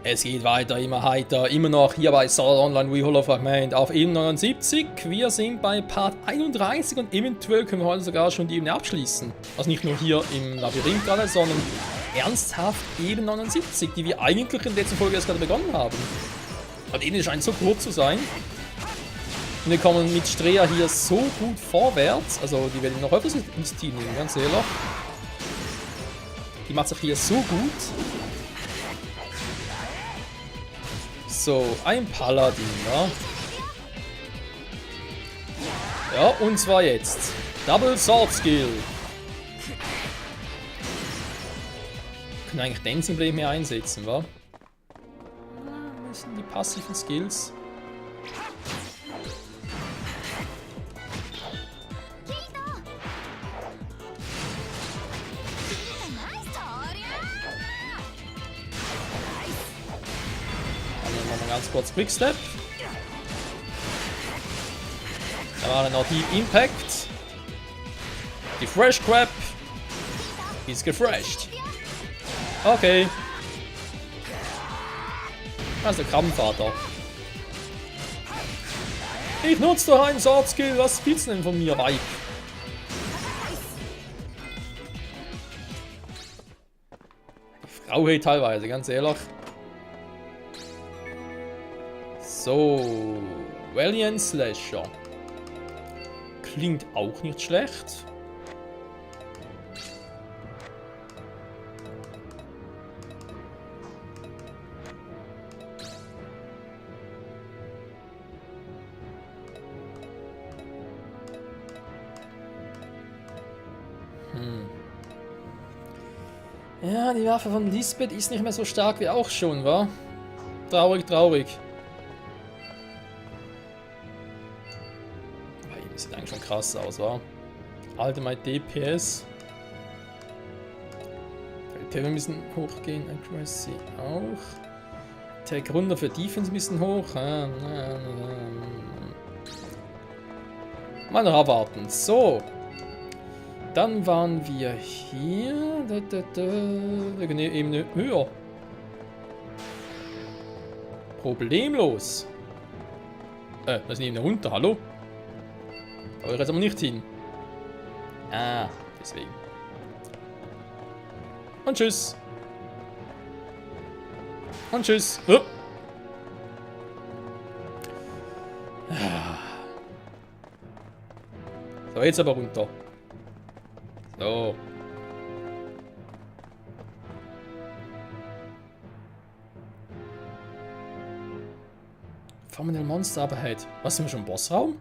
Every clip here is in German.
Es geht weiter, immer heiter, immer noch hier bei Sword Art Online Re-Holo Fragment auf Ebene 79. Wir sind bei Part 31 und eventuell können wir heute sogar schon die Ebene abschließen. Also nicht nur hier im Labyrinth gerade, sondern ernsthaft Ebene 79, die wir eigentlich in der letzten Folge erst gerade begonnen haben. Und Ebene scheint so kurz zu sein. Und wir kommen mit Strea hier so gut vorwärts. Also die werden noch öfters ins Team nehmen, ganz ehrlich. Die macht sich hier so gut. So, ein Paladin, ja. Ja, und zwar jetzt. Double Sword Skill. Wir können eigentlich Dancing Blade mehr einsetzen, wa? Was sind die passiven Skills? Ganz kurz Quickstep. Da war noch die Impact. Die Fresh Crab ist gefresht. Okay. Das ist der Krabbenvater. Ich nutze doch einen Sword Skill. Was willst du denn von mir, Weib? Die Frau hält teilweise, ganz ehrlich. So, Valiant Slasher. Klingt auch nicht schlecht. Ja, die Waffe von Lisbeth ist nicht mehr so stark wie auch schon, wa? Traurig, traurig. Sieht eigentlich schon krass aus, wa? Ultimate DPS. Wir müssen hochgehen, Accuracy auch. Tag runter für Defense müssen hoch. Mal noch abwarten. So. Dann waren wir hier. Wir gehen eben höher. Problemlos. Das ist eben runter, hallo? Aber jetzt aber nicht hin. Ah, deswegen. Und tschüss. Und tschüss. Oh. So, jetzt aber runter. So. Phenomenal Monster Aberheit. Was sind wir schon im Bossraum?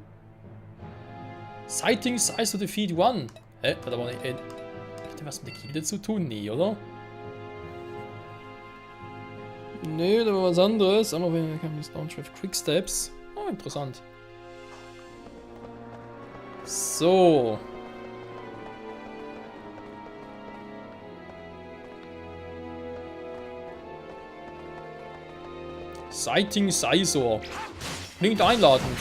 Sighting Size to defeat one. Hä? Hat aber nicht. Hat der was mit der Gilde zu tun? Nee, oder? Nee, da war was anderes. Aber wir haben das Launch with Quick Steps. Oh, interessant. So. Sighting Sizor. Klingt einladend.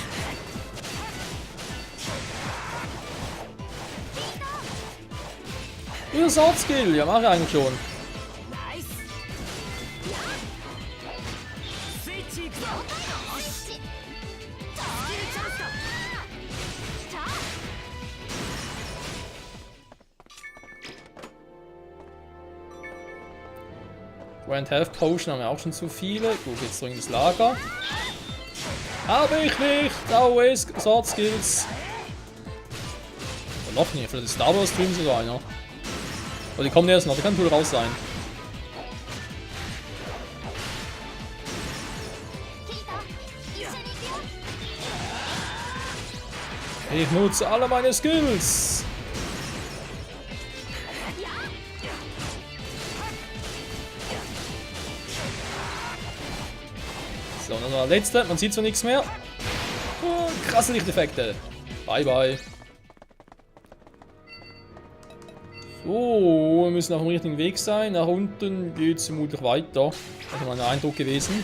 Ja, Sword Skill, ja, mache ich eigentlich schon. Grand Health Potion haben wir auch schon zu viele. Gut, jetzt dringend das Lager. Habe ich nicht! Always Sword Skills. Oder noch nicht, vielleicht ist Star Wars Stream sogar einer. Aber die kommen erst noch, der kann cool raus sein. Ich nutze alle meine Skills. So, und dann der letzte, man sieht so nichts mehr. Oh, krasse Lichteffekte. Bye bye. So, wir müssen auf dem richtigen Weg sein. Nach unten geht es vermutlich weiter. Das ist mein Eindruck gewesen.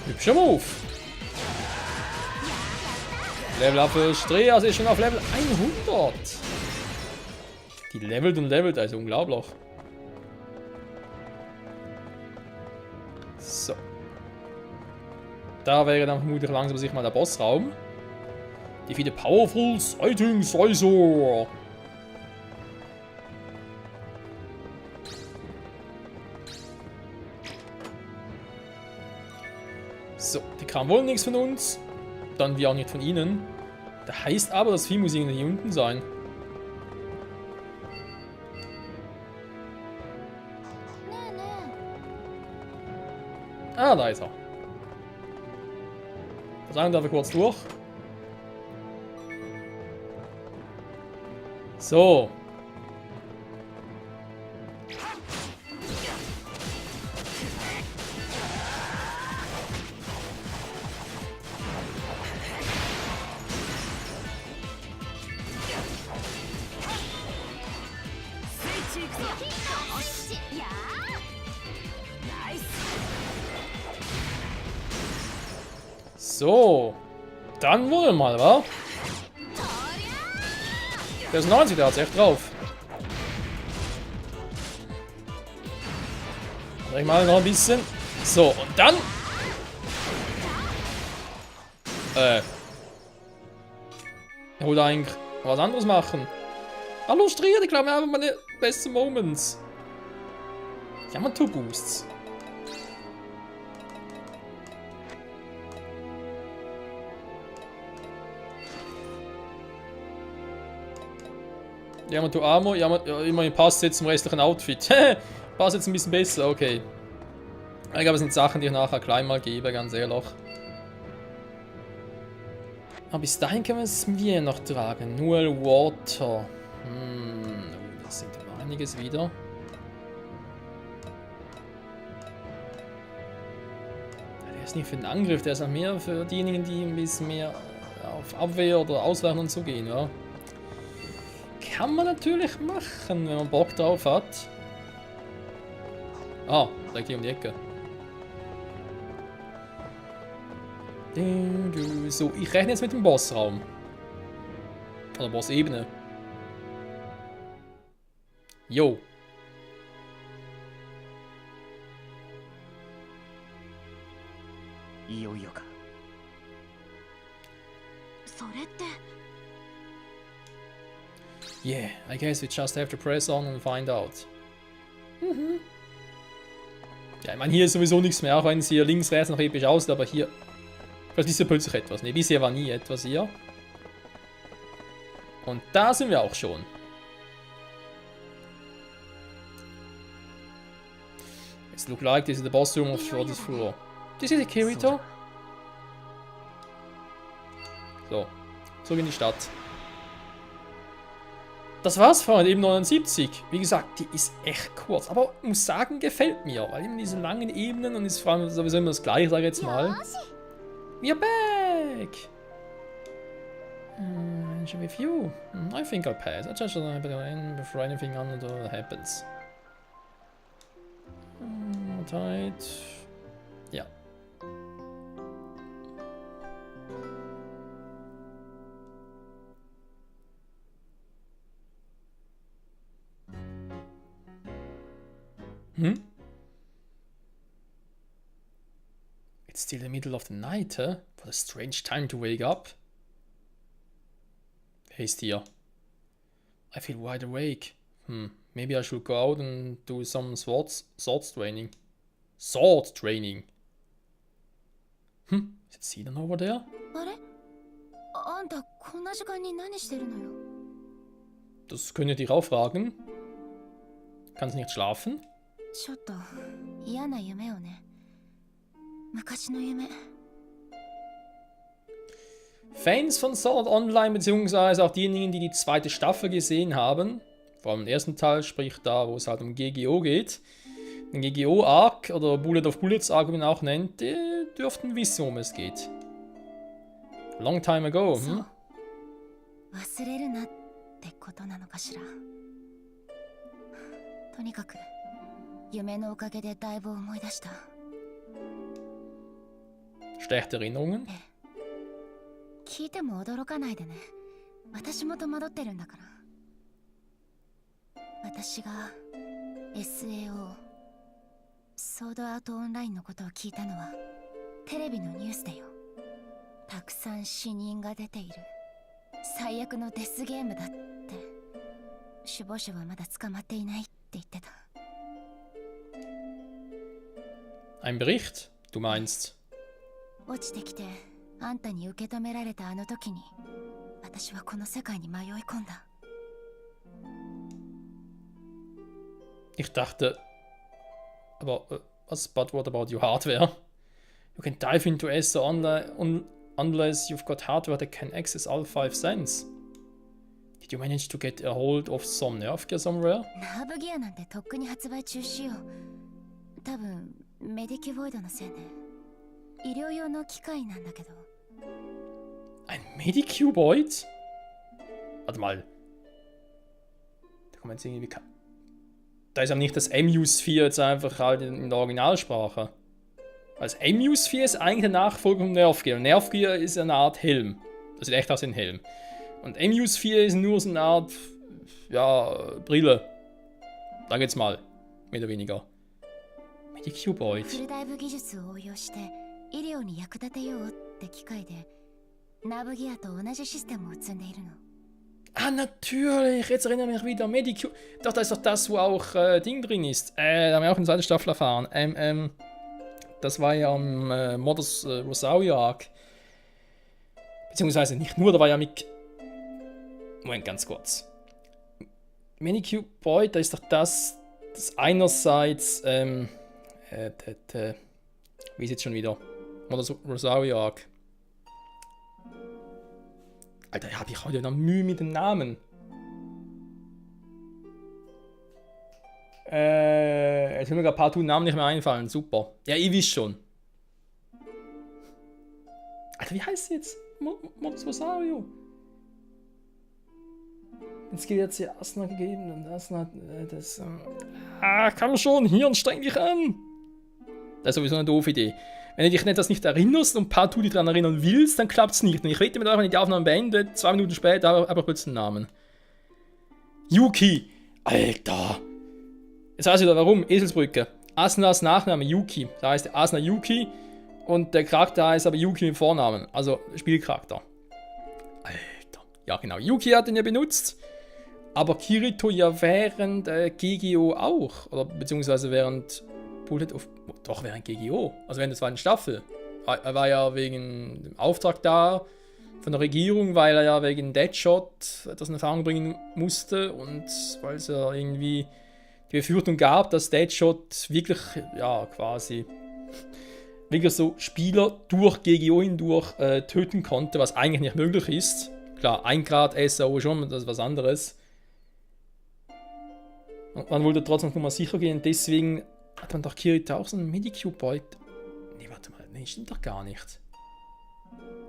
Hübscher Move. Level up für Streas ist schon auf Level 100. Die levelt und levelt, also unglaublich. So. Da wäre dann vermutlich langsam sich mal der Bossraum. Die viele Powerful Sighting Scissor. So, die kam wohl nichts von uns. Dann wir auch nicht von ihnen. Das heißt aber, das Vieh muss irgendwie hier unten sein. Ah, da ist er. Sagen darf ich kurz durch. So. So. Dann wohl mal, wa? Der ist 90, der hat's echt drauf. Ich mal noch ein bisschen. So, und dann. Ich wollte eigentlich was anderes machen. Hallo Strier, ich glaube, wir haben meine besten Moments. Ich habe mal Two Boosts. Ja, Two Armor, ja, immerhin passt jetzt zum restlichen Outfit. Passt jetzt ein bisschen besser, okay. Ich glaube, es sind Sachen, die ich nachher klein mal gebe, ganz ehrlich. Aber bis dahin können wir es mir noch tragen. Nur Water. Das sind einiges wieder. Der ist nicht für den Angriff, der ist auch mehr für diejenigen, die ein bisschen mehr auf Abwehr oder Ausweichen und so gehen, ja. Kann man natürlich machen, wenn man Bock drauf hat. Ah, direkt hier um die Ecke. So, ich rechne jetzt mit dem Bossraum. Oder Bossebene. Jo. Yeah, I guess we just have to press on and find out. Ja, ich meine, hier ist sowieso nichts mehr, auch wenn es hier links, rechts noch episch aussieht, aber hier... Vielleicht ist ja plötzlich etwas. Ne, bisher war nie etwas hier. Und da sind wir auch schon. It looks like this is the boss room for this floor. This is Kirito. So, zurück in die Stadt. Das war's, Freunde, eben 79. Wie gesagt, die ist echt kurz. Aber ich muss sagen, gefällt mir. Weil eben diese langen Ebenen und ist vor allem sowieso immer das gleiche, sage ich jetzt mal. We're back! With you? I think I'll pass. I just don't have before anything untoward happens. Tight. Ja. It's still the middle of the night, huh? What a strange time to wake up. Wer ist hier? I feel wide awake. Maybe I should go out and do some swords training. Sword training. Is it Sidan over there? Das könnt ihr dich auch fragen. Kannst du nicht schlafen? Fans von Sword Online, beziehungsweise auch diejenigen, die die zweite Staffel gesehen haben, vor allem im ersten Teil, sprich da, wo es halt um GGO geht, den GGO-Arc oder Bullet of Bullets Arc, wie man auch nennt, die dürften wissen, worum es geht. Long time ago, Schlechte Erinnerungen? 聞いても驚かないでね。私も戸惑ってるんだから。私が SAO ソードアートオンラインのことを聞いたのはテレビのニュースでよ。たくさん死人が出ている、最悪のデスゲームだって。首謀者はまだ捕まっていないって言ってた。 Ein Bericht, du meinst? 落ちてきてあんたに受け止められたあの時に私はこの世界に迷い込んだ。 Ich dachte... Aber but what about your hardware? You can dive into ESO online unless you've got hardware that can access all 5 sense. Did you manage to get a hold of some nerve gear somewhere? ナーブギアなんてとっくに発売中止よ。多分メディキュボイドのせいね。医療用の機械なんだけど。 Ein Medicuboid? Warte mal. Da kann man jetzt irgendwie... Da ist aber nicht das MU4 jetzt einfach halt in der Originalsprache. Also MU4 ist eigentlich der Nachfolger von Nerf Gear. Und Nerf Gear ist eine Art Helm. Das sieht echt aus wie ein Helm. Und MU4 ist nur so eine Art, ja, Brille. Sag jetzt mal. Mehr oder weniger. Medicuboid. フルダイブ技術を応用して医療に役立てようって機械でナーブギアと同じシステムを積んでいるの。 Ah, natürlich. Jetzt erinnere ich mich wieder. Medicu. Doch, da ist doch das, wo auch Ding drin ist. Da haben wir auch in der zweiten Staffel erfahren. Das war ja am Modus Rosario Arc. Beziehungsweise nicht nur, da war ja mit... Moment, ganz kurz. Medicuboid, da ist doch das einerseits... wie ist jetzt schon wieder? Modus Rosario Arc. Alter, habe ich heute noch Mühe mit dem Namen. Jetzt sind mir gerade partout Namen nicht mehr einfallen. Super. Ja, ich weiß schon. Alter, wie heißt sie jetzt? Modus Rosario. Jetzt geht jetzt hier Asna gegeben und Asna das... komm schon, Hirn, streng dich an. Das ist sowieso eine doofe Idee. Wenn du dich das nicht erinnerst und partout dich daran erinnern willst, dann klappt es nicht. Und ich rede mit euch, wenn ich die Aufnahme beende, 2 Minuten später habe ich plötzlich einen Namen. Yuki! Alter! Jetzt weiß ich wieder warum. Eselsbrücke. Asnas Nachname Yuki. Da heißt Asna Yuki und der Charakter heißt aber Yuki mit Vornamen. Also Spielcharakter. Alter. Ja genau, Yuki hat ihn ja benutzt. Aber Kirito ja während GGO auch. Oder beziehungsweise während... Bullet of... Doch, während GGO. Also während der zweiten Staffel. Er war ja wegen dem Auftrag da von der Regierung, weil er ja wegen Deadshot etwas in Erfahrung bringen musste und weil es ja irgendwie die Befürchtung gab, dass Deadshot wirklich, ja, quasi wirklich so Spieler durch GGO hindurch töten konnte, was eigentlich nicht möglich ist. Klar, 1 Grad SAO schon, das ist was anderes. Und man wollte trotzdem noch mal sicher gehen, deswegen hat man doch Kirito auch so einen Medicuboid. Nee, warte mal, nee, stimmt doch gar nicht.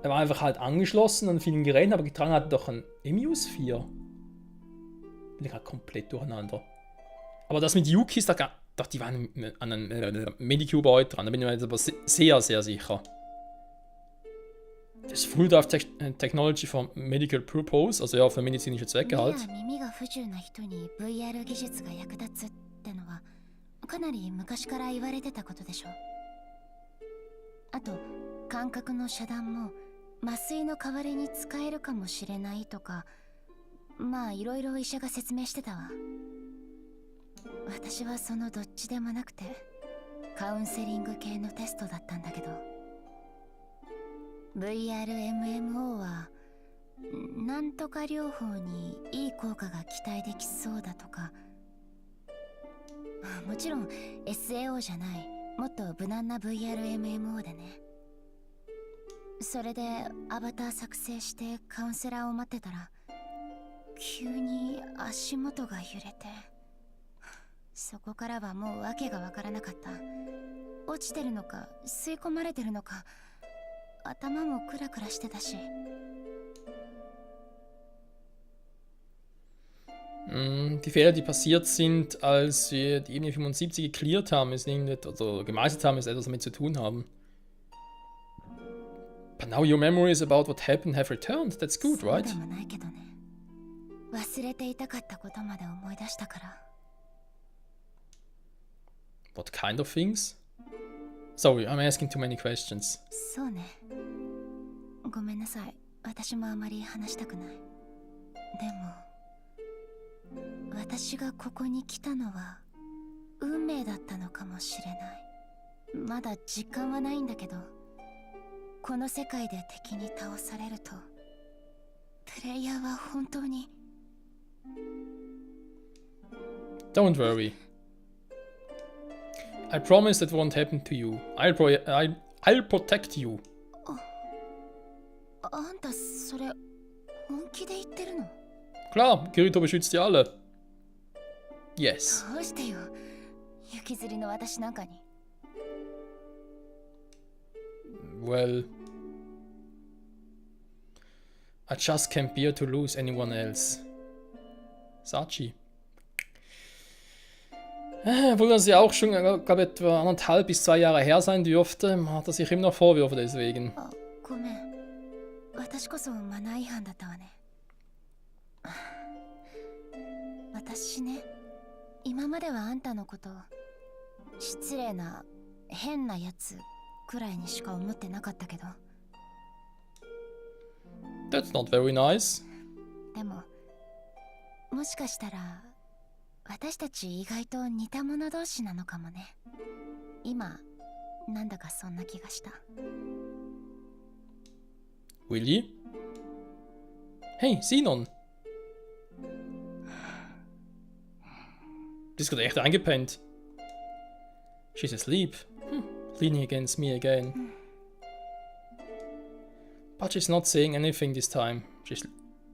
Er war einfach halt angeschlossen an vielen Geräten, aber getragen hat er doch ein MU4. Bin ich gerade komplett durcheinander. Aber das mit Yuki ist doch die waren an einem Medicuboid dran, da bin ich mir jetzt aber sehr, sehr sicher. Das ist Full Dive Technology for Medical Purpose, also ja, für medizinische Zwecke halt. かなり昔から言われてたことでしょ。あと感覚の遮断も麻酔の代わりに使えるかもしれないとか、まあいろいろ医者が説明してたわ。私はそのどっちでもなくてカウンセリング系のテストだったんだけど、 VRMMO はなんとか療法にいい効果が期待できそうだとか、もちろん SAO じゃない、もっと無難な VRMMO でね。それでアバター作成してカウンセラーを待ってたら急に足元が揺れて、そこからはもう訳がわからなかった。落ちてるのか吸い込まれてるのか、頭もクラクラしてたし。Die Fehler, die passiert sind, als wir die Ebene 75 geklärt haben, ist also gemeistert haben, ist etwas damit zu tun haben. But now your memories about what happened have returned. That's good, そう right? でもないけどね。忘れていたかったことまで思い出したから。What kind of things? Sorry, I'm asking too many questions. そうね。ごめんなさい。私もあまり話したくない。でも、私がここに来たのは運命だったのかもしれない。まだ実感はないんだけど、この世界で敵に倒されると、プレイヤーは本当に。Don't worry. I promise that won't happen to you. I'll protect you. あんたそれ本気で言ってるの？ Klar, Kirito beschützt die alle. Yes. どうしてよ、雪吊りの私なんかに。Well, I just can't bear to lose anyone else. Sachi. Obwohl das ja auch schon, glaube ich, etwa 1,5 bis 2 Jahre her sein dürfte, hat er sich immer noch Vorwürfe deswegen. あ、ごめん。私こそマナー違反だったわね。私ね、今まではあんたのこと失礼な変なやつくらいにしか思ってなかったけど。That's not very nice. でも、もしかしたら私たち意外と似た者同士なのかもね。今、なんだかそんな気がした。Willi? Hey, Sinon. Die ist gerade echt eingepennt. She's asleep. Leaning against me again. But she's not saying anything this time.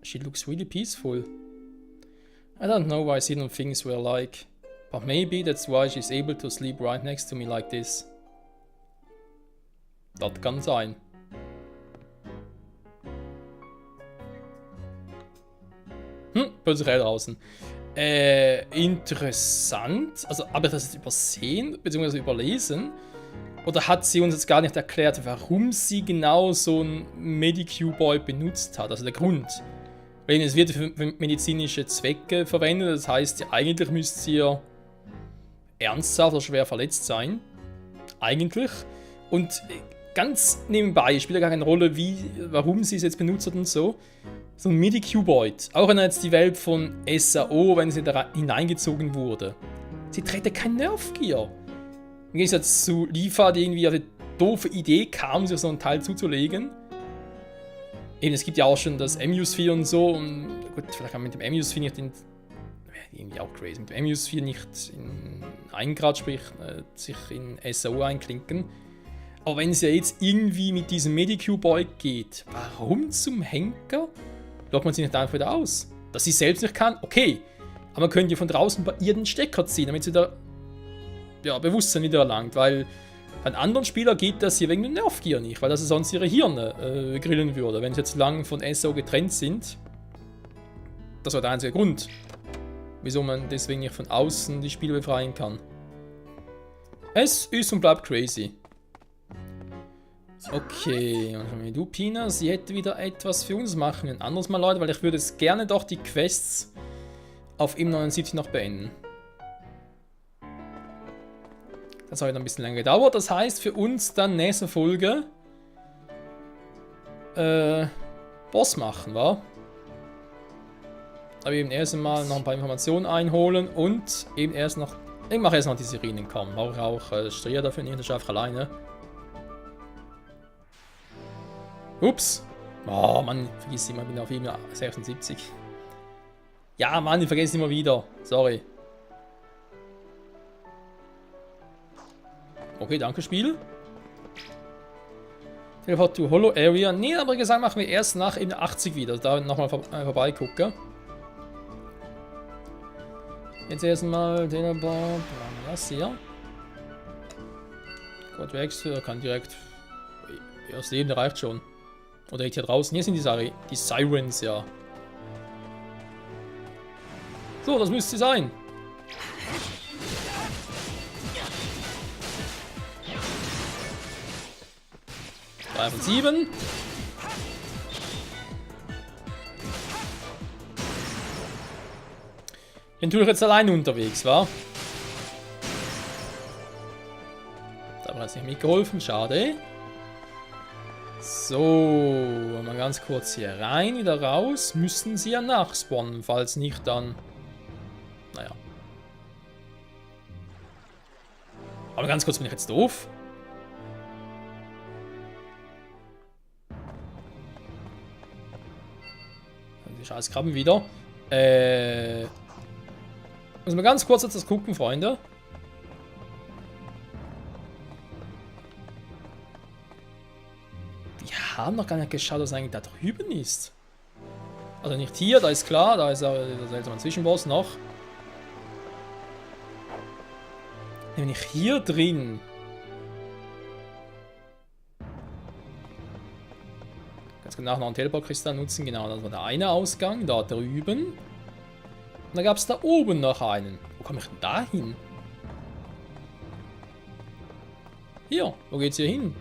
She looks really peaceful. I don't know why Sinon things were like, but maybe that's why she's able to sleep right next to me like this. Das kann sein. Plötzlich draußen. Interessant. Also, aber das ist übersehen, bzw. überlesen. Oder hat sie uns jetzt gar nicht erklärt, warum sie genau so einen Medicuboy benutzt hat? Also der Grund. Weil es wird für medizinische Zwecke verwendet. Das heißt, eigentlich müsste sie ja ernsthaft oder schwer verletzt sein. Eigentlich. Und ganz nebenbei spielt ja gar keine Rolle, warum sie es jetzt benutzt hat und so. So ein Medicuboid, auch wenn er jetzt die Welt von SAO, wenn sie da hineingezogen wurde. Sie trägt kein Nerfgear. Im Gegensatz zu Lifa, die irgendwie auf die doofe Idee kam, sich so ein Teil zuzulegen. Eben, es gibt ja auch schon das MU-Sphere und so. Und gut, vielleicht kann man mit dem MU-Sphere nicht irgendwie auch crazy. Mit dem MU-Sphere nicht in 1 Grad, sprich sich in SAO einklinken. Aber wenn es ja jetzt irgendwie mit diesem Medicuboid geht, warum zum Henker lockt man sie nicht einfach wieder aus? Dass sie selbst nicht kann, okay. Aber man könnte ja von draußen bei ihr den Stecker ziehen, damit sie da Bewusstsein wieder erlangt. Weil bei anderen Spielern geht das hier wegen dem Nerfgear nicht, weil das sonst ihre Hirne grillen würde. Wenn sie jetzt lang von SO getrennt sind. Das war der einzige Grund, wieso man deswegen nicht von außen die Spieler befreien kann. Es ist und bleibt crazy. Okay, und du, Pina, sie hätte wieder etwas für uns machen. Ein anderes Mal, Leute, weil ich würde es gerne doch die Quests auf M79 noch beenden. Das hat heute ein bisschen länger gedauert. Das heißt für uns dann nächste Folge Boss machen, wa? Aber eben erst einmal noch ein paar Informationen einholen und eben erst noch. Ich mache erst noch die Sirenen kommen. Brauche ich auch Strier dafür nicht, das schaffe ich alleine. Ups. Oh Mann, ich vergesse immer, ich bin auf ihm 76. Ja, Mann, ich vergesse immer wieder. Sorry. Okay, danke, Spiel. Teleport to Hollow Area. Nee, aber gesagt, machen wir erst nach Ebene 80 wieder. Da nochmal vorbeigucken. Jetzt erstmal Teleport. Das hier. Gott, Wechsel, kann direkt. Erste Ebene reicht schon. Oder hier draußen. Hier sind die Sirens, ja. So, das müsste sein. 3 von 7. Bin natürlich jetzt allein unterwegs, wa? Da haben wir jetzt nicht mitgeholfen, schade. So, mal ganz kurz hier rein, wieder raus. Müssen sie ja nachspawnen, falls nicht dann... Naja. Aber ganz kurz, bin ich jetzt doof? Die scheiß Krabben wieder. Muss mal ganz kurz etwas gucken, Freunde. Die haben noch gar nicht geschaut, was eigentlich da drüben ist. Also nicht hier, da ist klar, da ist der seltsame Zwischenboss noch. Nämlich hier drin. Ganz genau noch einen Teleportkristall nutzen, genau, das war der eine Ausgang, da drüben. Und dann gab es da oben noch einen. Wo komme ich denn da hin? Hier, wo geht's hier hin?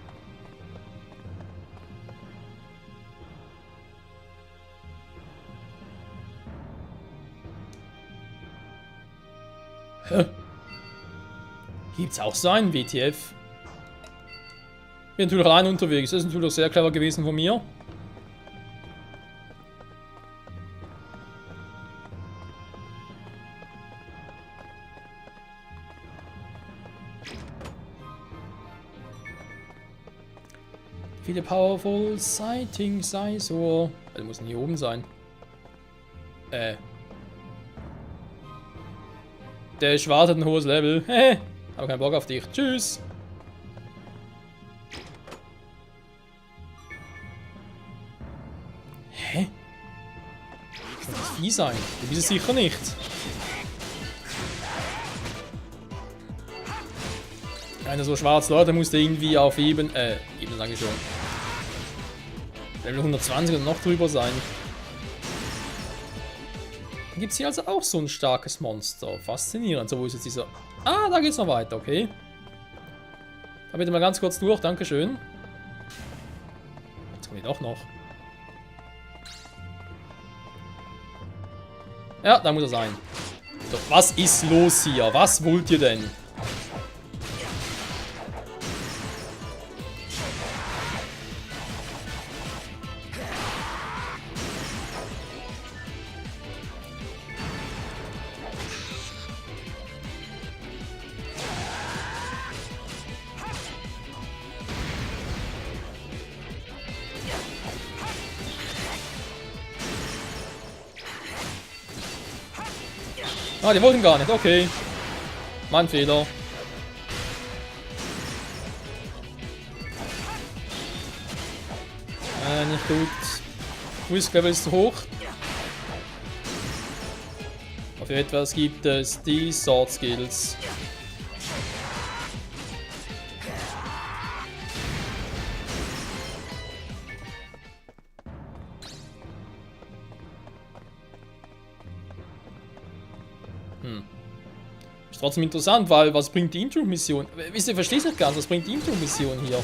Hä? Gibt's auch so einen WTF? Bin natürlich allein unterwegs. Das ist natürlich sehr clever gewesen von mir. Viele powerful sightings sei so. Also muss hier oben sein. Der Schwarz hat ein hohes Level. Aber keinen Bock auf dich. Tschüss. Hä? Kann das Vieh sein? Du bist es sicher nicht. Einer so schwarz, Leute, musste irgendwie auf eben sage ich schon. Level 120 und noch drüber sein. Dann gibt es hier also auch so ein starkes Monster. Faszinierend. So, wo ist jetzt dieser... Ah, da geht's noch weiter, okay. Da bitte mal ganz kurz durch, dankeschön. Jetzt komme ich doch noch. Ja, da muss er sein. So, was ist los hier? Was wollt ihr denn? Ah, die wollten gar nicht. Okay. Mein Fehler. Nicht gut. Risk-Level ist zu hoch. Für etwas gibt es die Sword Skills. Ist trotzdem interessant, weil was bringt die Intro-Mission? Wisst ihr, versteht nicht ganz, was bringt die Intro-Mission hier?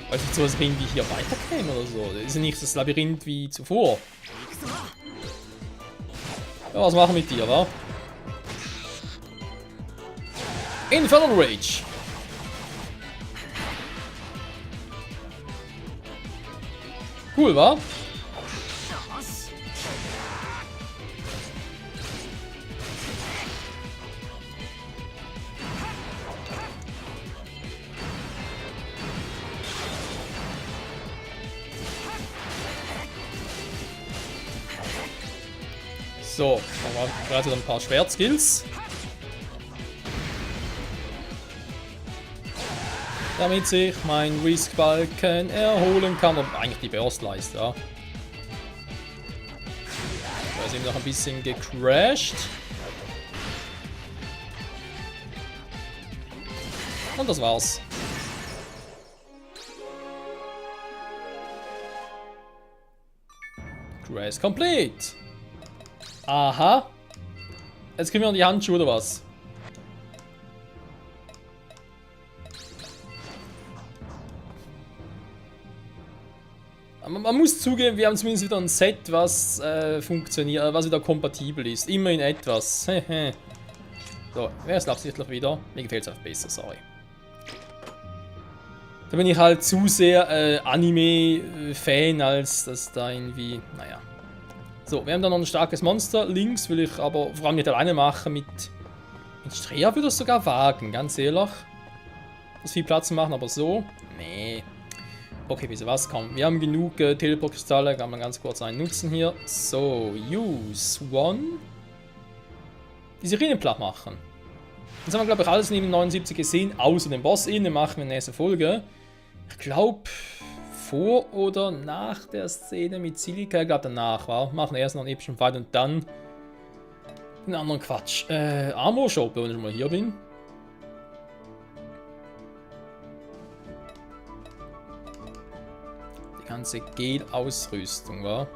Weil ich sowas irgendwie hier weiterkäme oder so. Das ist ja nicht das Labyrinth wie zuvor. Ja, was machen wir mit dir, wa? Infernal Rage. Cool, wa? So, dann haben wir gerade ein paar Schwertskills. Damit sich mein Risk-Balken erholen kann. Und eigentlich die Burst-Leiste, ja. Da ist eben noch ein bisschen gecrashed. Und das war's. Quest complete. Aha. Jetzt kriegen wir noch die Handschuhe oder was? Man muss zugeben, wir haben zumindest wieder ein Set, was funktioniert, was wieder kompatibel ist. Immerhin etwas. So, wer ist absichtlich wieder? Mir gefällt es einfach besser, sorry. Da bin ich halt zu sehr Anime-Fan, als dass da irgendwie, naja. So, wir haben da noch ein starkes Monster. Links will ich aber vor allem nicht alleine machen. Mit Strea würde ich es sogar wagen, ganz ehrlich. Das viel Platz machen, aber so, nee. Okay, wisst ihr was? Komm, wir haben genug Teleport-Kristalle. Kann man ganz kurz einen nutzen hier. So, use one. Die Sirene platt machen. Jetzt haben wir, glaube ich, alles neben 79 gesehen, außer den Boss in. Den machen wir in der nächsten Folge. Ich glaube, vor oder nach der Szene mit Silika. Ich glaube, danach, war. Machen wir erst noch einen epischen Fight und dann den anderen Quatsch. Armor Shop, wenn ich mal hier bin. Die ganze Gel-Ausrüstung, wa?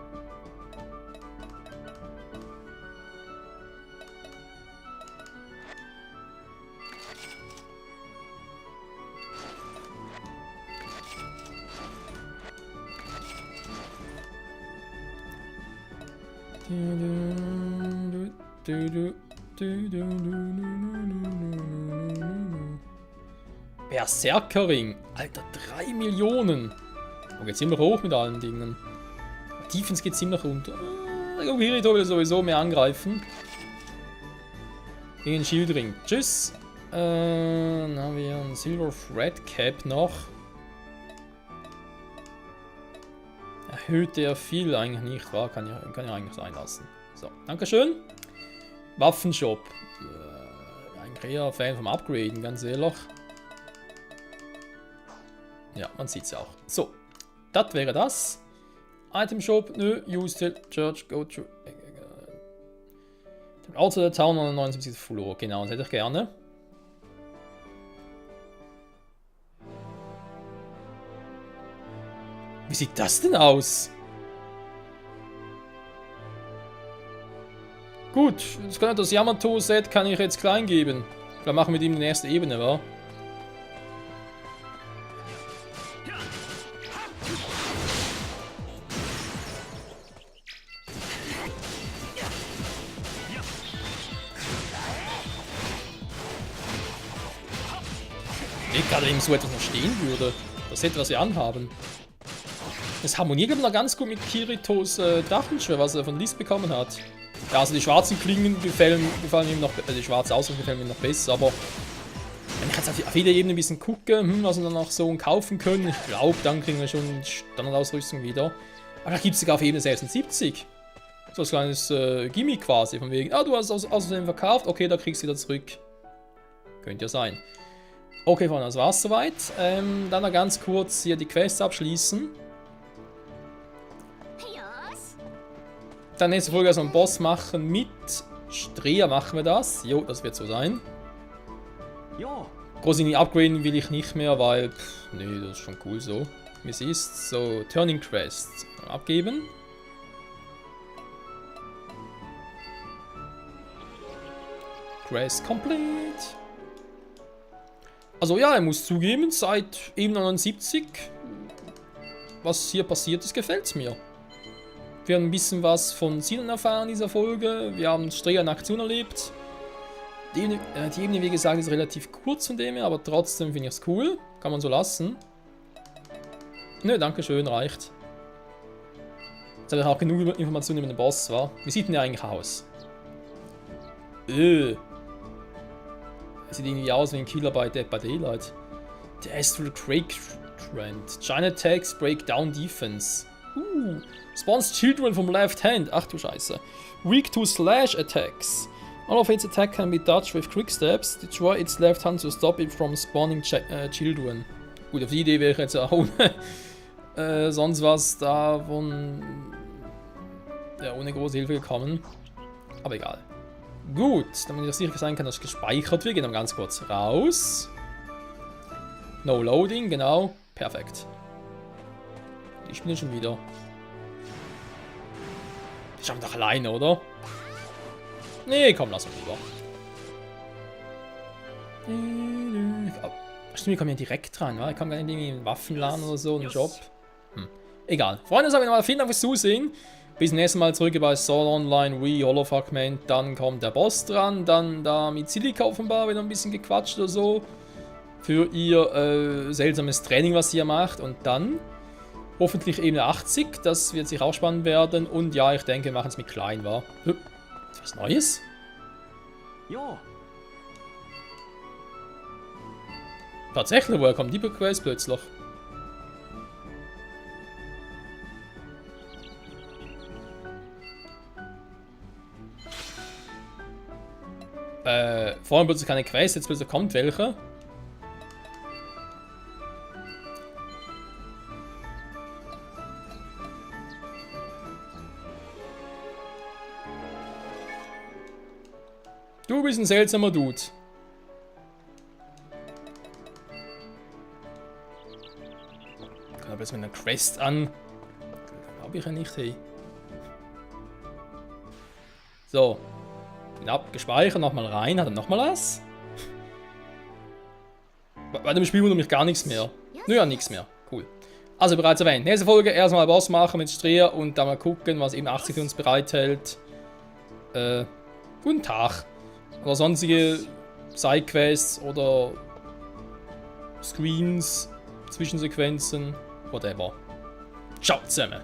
Berserkerring. Alter, 3 Millionen. Oh, geht ziemlich hoch mit allen Dingen. Defense geht ziemlich runter. Kirito will sowieso mehr angreifen. Gegen den Schildring. Tschüss. Dann haben wir einen Silver Thread Cap noch. Erhöht der viel eigentlich nicht, wahr? Kann ich eigentlich sein lassen. So, dankeschön. Waffenshop. Eigentlich eher Fan vom Upgraden, ganz ehrlich. Ja, man sieht es ja auch. So, das wäre das. Item Shop, nö, use till church, go to. Also der Town 79 Flur, genau, das hätte ich gerne. Wie sieht das denn aus? Gut, das Yamato-Set kann ich jetzt klein geben. Vielleicht machen wir mit ihm die nächste Ebene, wa? Ich gerade eben so etwas noch stehen würde. Das Set, was wir anhaben. Es harmoniert aber noch ganz gut mit Kiritos Drachenschwert, was er von Liz bekommen hat. Ja, also die schwarzen Klingen gefallen ihm noch, die schwarze Ausrüstung gefällt mir noch besser, aber wenn ich jetzt auf jeder Ebene ein bisschen gucke, was wir dann noch so kaufen können, ich glaube, dann kriegen wir schon Standardausrüstung wieder. Aber da gibt es sogar auf Ebene 76. So ein kleines Gimmick quasi, von wegen, du hast außerdem verkauft, okay, da kriegst du wieder zurück. Könnte ja sein. Okay, Freunde, das war's soweit. Dann noch ganz kurz hier die Quests abschließen. Dann nächste Folge also einen Boss machen mit Strea machen wir das. Jo, das wird so sein. Groß in die upgraden will ich nicht mehr, weil, nee, das ist schon cool so, wie es ist. So, Turning Quest abgeben. Quest complete. Also ja, ich muss zugeben, seit eben 79, was hier passiert ist, gefällt es mir. Wir haben ein bisschen was von Sinon erfahren in dieser Folge. Wir haben Strea in Aktion erlebt. Die Ebene, wie gesagt, ist relativ kurz von dem her, aber trotzdem finde ich es cool. Kann man so lassen. Nö, danke schön, reicht. Jetzt habe ich auch genug Informationen über den Boss, wa? Wie sieht denn der eigentlich aus? Sieht irgendwie aus wie ein Killer bei Dead by Daylight. Der Astral Quake Trend. Giant Attacks, Breakdown Defense. Spawns Children from left hand. Ach du Scheiße. Weak to slash attacks. All of its attack can be dodged with quick steps. Destroy its left hand to stop it from spawning children. Gut, auf die Idee wäre ich jetzt auch sonst was davon ja, ohne große Hilfe gekommen. Aber egal. Gut, damit ich sicher sein kann, dass es gespeichert wird, gehen wir ganz kurz raus. No loading, genau. Perfekt. Ich bin schon wieder. Ich schaffe doch alleine, oder? Nee, komm, lass uns lieber. Stimmt, wir kommen ja direkt dran, wa? Ich kann gar nicht irgendwie einen Waffenladen oder so, einen Job. Egal. Freunde, sagen wir mal, vielen Dank fürs Zusehen. Bis zum nächsten Mal zurück bei Sword Online Wii Hollow Fragment. Dann kommt der Boss dran. Dann da mit Silica offenbar wieder ein bisschen gequatscht oder so. Für ihr seltsames Training, was sie hier macht. Und dann hoffentlich Ebene 80. Das wird sich auch spannend werden. Und ja, ich denke, wir machen es mit klein, wa? Was Neues? Jo. Tatsächlich, woher kommt die Quest plötzlich? Vorhin plötzlich keine Quest, jetzt plötzlich kommt welche. Du bist ein seltsamer Dude. Ich kann aber jetzt mit einer Quest an. Glaube ich ja nicht, hey. So. Bin abgespeichert, nochmal rein. Hat er nochmal was? Bei dem Spiel wundert mich gar nichts mehr. Nö, ja, nichts mehr. Cool. Also bereits erwähnt. Nächste Folge erstmal Boss machen mit Streher und dann mal gucken, was eben 80 für uns bereithält. Guten Tag. Oder sonstige Sidequests oder Screens, Zwischensequenzen, whatever. Ciao zusammen.